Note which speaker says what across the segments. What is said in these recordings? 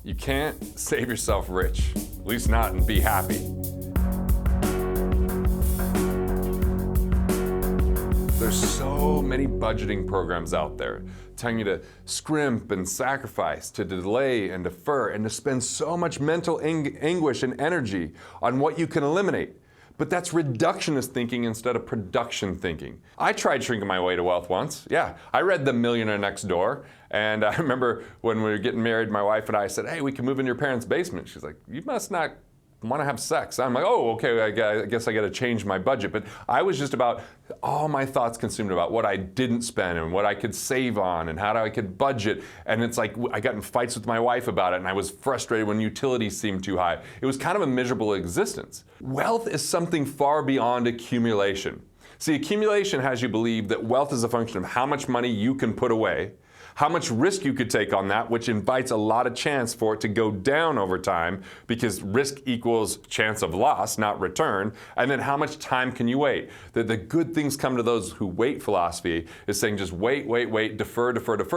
Speaker 1: You can't save yourself rich, at least not and be happy. There's so many budgeting programs out there telling you to scrimp and sacrifice, to delay and defer, and to spend so much mental anguish and energy on what you can eliminate. But that's reductionist thinking instead of production thinking. I tried shrinking my way to wealth once. Yeah, I read The Millionaire Next Door, and I remember when we were getting married, my wife and I said, hey, we can move in your parents' basement. She's like, you must not want to have sex. I'm like, oh, okay, I guess I got to change my budget. But I was just about all my thoughts consumed about what I didn't spend and what I could save on and how I could budget. And it's like I got in fights with my wife about it, and I was frustrated when utilities seemed too high. It was kind of a miserable existence. Wealth is something far beyond accumulation. See, accumulation has you believe that wealth is a function of how much money you can put away, how much risk you could take on that, which invites a lot of chance for it to go down over time because risk equals chance of loss, not return, and then how much time can you wait? That the good things come to those who wait philosophy is saying just wait, defer.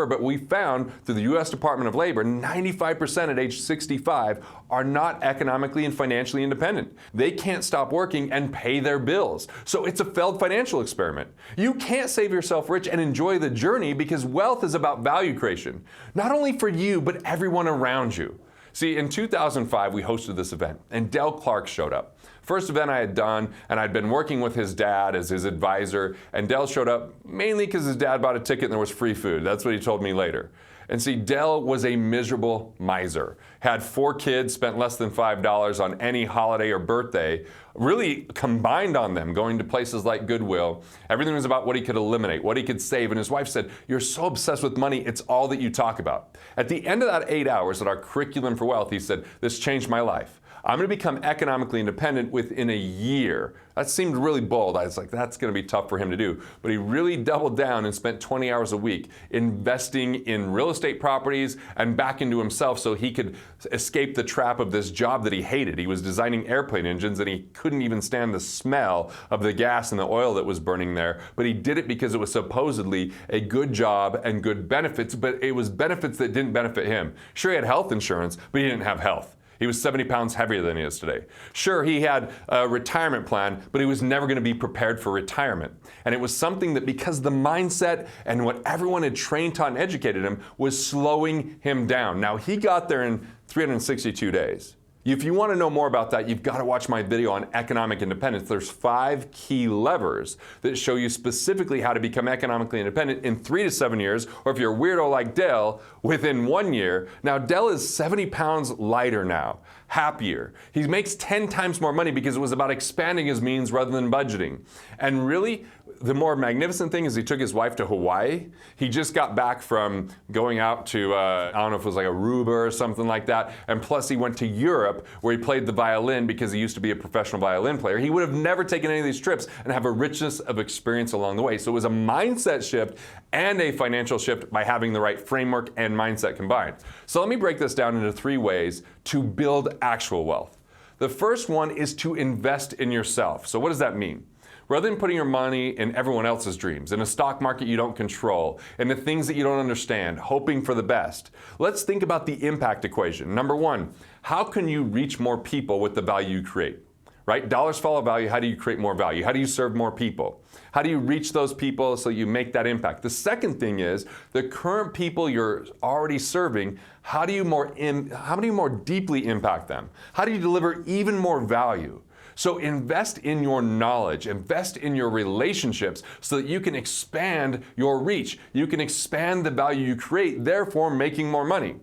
Speaker 1: But we found through the U.S. Department of Labor, 95% at age 65 are not economically and financially independent. They can't stop working and pay their bills. So it's a failed financial experiment. You can't save yourself rich and enjoy the journey because wealth is about value creation, not only for you, but everyone around you. See, in 2005, we hosted this event, and Dale Clark showed up. First event I had done, and I'd been working with his dad as his advisor, and Dale showed up mainly because his dad bought a ticket and there was free food. That's what he told me later. And see, Dale was a miserable miser. Had 4 kids, spent less than $5 on any holiday or birthday, really combined on them, going to places like Goodwill. Everything was about what he could eliminate, what he could save. And his wife said, you're so obsessed with money, it's all that you talk about. At the end of that 8 hours at our curriculum for wealth, he said, this changed my life. I'm going to become economically independent within a year. That seemed really bold. I was like, that's going to be tough for him to do. But he really doubled down and spent 20 hours a week investing in real estate properties and back into himself so he could escape the trap of this job that he hated. He was designing airplane engines and he couldn't even stand the smell of the gas and the oil that was burning there. But he did it because it was supposedly a good job and good benefits, but it was benefits that didn't benefit him. Sure, he had health insurance, but he didn't have health. He was 70 pounds heavier than he is today. Sure, he had a retirement plan, but he was never going to be prepared for retirement. And it was something that because the mindset and what everyone had trained, taught, and educated him was slowing him down. Now, he got there in 362 days. If you want to know more about that, you've got to watch my video on economic independence. There's 5 key levers that show you specifically how to become economically independent in 3 to 7 years, or if you're a weirdo like Dale, within 1 year. Now, Dale is 70 pounds lighter now, happier. He makes 10 times more money because it was about expanding his means rather than budgeting. And really, the more magnificent thing is he took his wife to Hawaii. He just got back from going out to, I don't know if it was like Aruba or something like that. And plus he went to Europe where he played the violin because he used to be a professional violin player. He would have never taken any of these trips and have a richness of experience along the way. So it was a mindset shift and a financial shift by having the right framework and mindset combined. So let me break this down into 3 ways to build actual wealth. The first one is to invest in yourself. So what does that mean? Rather than putting your money in everyone else's dreams, in a stock market you don't control, in the things that you don't understand, hoping for the best, let's think about the impact equation. Number 1, how can you reach more people with the value you create? Right? Dollars follow value. How do you create more value? How do you serve more people? How do you reach those people so you make that impact? The second thing is the current people you're already serving, how do you more deeply impact them? How do you deliver even more value? So invest in your knowledge, invest in your relationships so that you can expand your reach. You can expand the value you create, therefore making more money.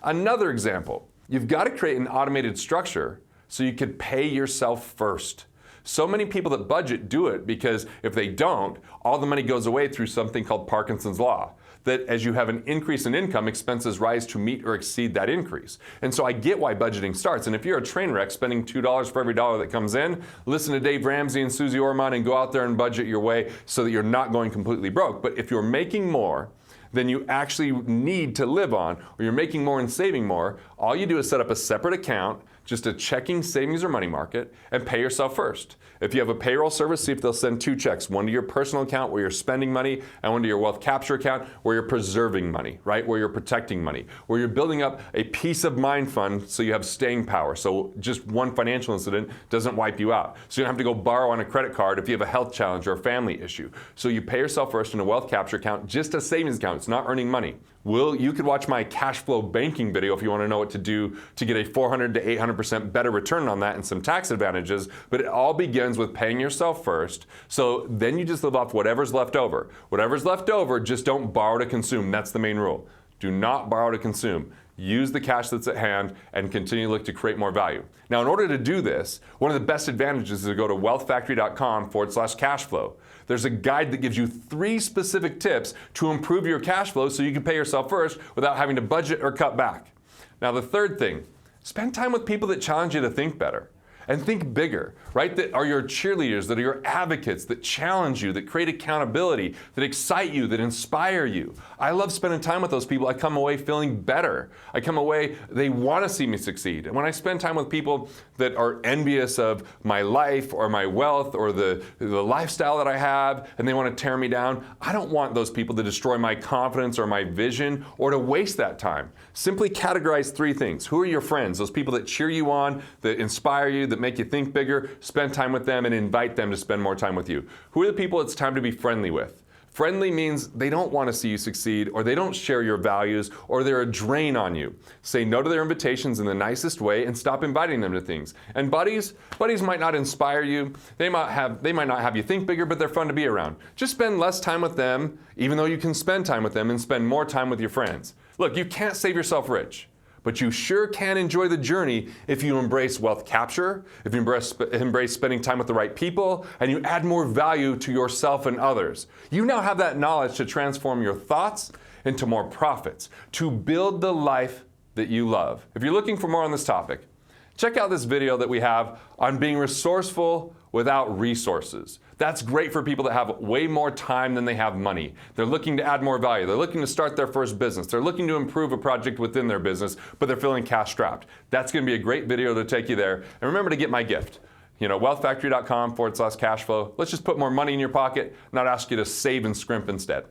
Speaker 1: Another example, you've got to create an automated structure so you could pay yourself first. So many people that budget do it because if they don't, all the money goes away through something called Parkinson's Law. That as you have an increase in income, expenses rise to meet or exceed that increase. And so I get why budgeting starts. And if you're a train wreck spending $2 for every dollar that comes in, listen to Dave Ramsey and Susie Orman and go out there and budget your way so that you're not going completely broke. But if you're making more, than you actually need to live on, or you're making more and saving more, all you do is set up a separate account, just a checking, savings, or money market, and pay yourself first. If you have a payroll service, see if they'll send 2 checks, one to your personal account where you're spending money, and one to your wealth capture account where you're preserving money, right? Where you're protecting money, where you're building up a peace of mind fund so you have staying power. So just one financial incident doesn't wipe you out. So you don't have to go borrow on a credit card if you have a health challenge or a family issue. So you pay yourself first in a wealth capture account, just a savings account. It's not earning money. You could watch my cash flow banking video if you want to know what to do to get a 400 to 800% better return on that and some tax advantages, but it all begins with paying yourself first. So then you just live off whatever's left over. Whatever's left over, just don't borrow to consume. That's the main rule. Do not borrow to consume. Use the cash that's at hand and continue to look to create more value. Now, in order to do this, one of the best advantages is to go to wealthfactory.com/cashflow. There's a guide that gives you 3 specific tips to improve your cash flow so you can pay yourself first without having to budget or cut back. Now, the third thing, spend time with people that challenge you to think better. And think bigger, right? That are your cheerleaders, that are your advocates, that challenge you, that create accountability, that excite you, that inspire you. I love spending time with those people. I come away feeling better. I come away, they want to see me succeed. And when I spend time with people that are envious of my life or my wealth or the lifestyle that I have, and they want to tear me down, I don't want those people to destroy my confidence or my vision or to waste that time. Simply categorize 3 things. Who are your friends? Those people that cheer you on, that inspire you, that make you think bigger. Spend time with them and invite them to spend more time with you. Who are the people it's time to be friendly with? Friendly means they don't want to see you succeed, or they don't share your values, or they're a drain on you. Say no to their invitations in the nicest way and stop inviting them to things. And buddies might not inspire you. They might not have you think bigger, but they're fun to be around. Just spend less time with them, even though you can spend time with them, and spend more time with your friends. Look, you can't save yourself rich, but you sure can enjoy the journey if you embrace wealth capture, if you embrace spending time with the right people, and you add more value to yourself and others. You now have that knowledge to transform your thoughts into more profits, to build the life that you love. If you're looking for more on this topic, check out this video that we have on being resourceful without resources. That's great for people that have way more time than they have money. They're looking to add more value. They're looking to start their first business. They're looking to improve a project within their business, but they're feeling cash strapped. That's going to be a great video to take you there. And remember to get my gift. Wealthfactory.com/cashflow. Let's just put more money in your pocket, not ask you to save and scrimp instead.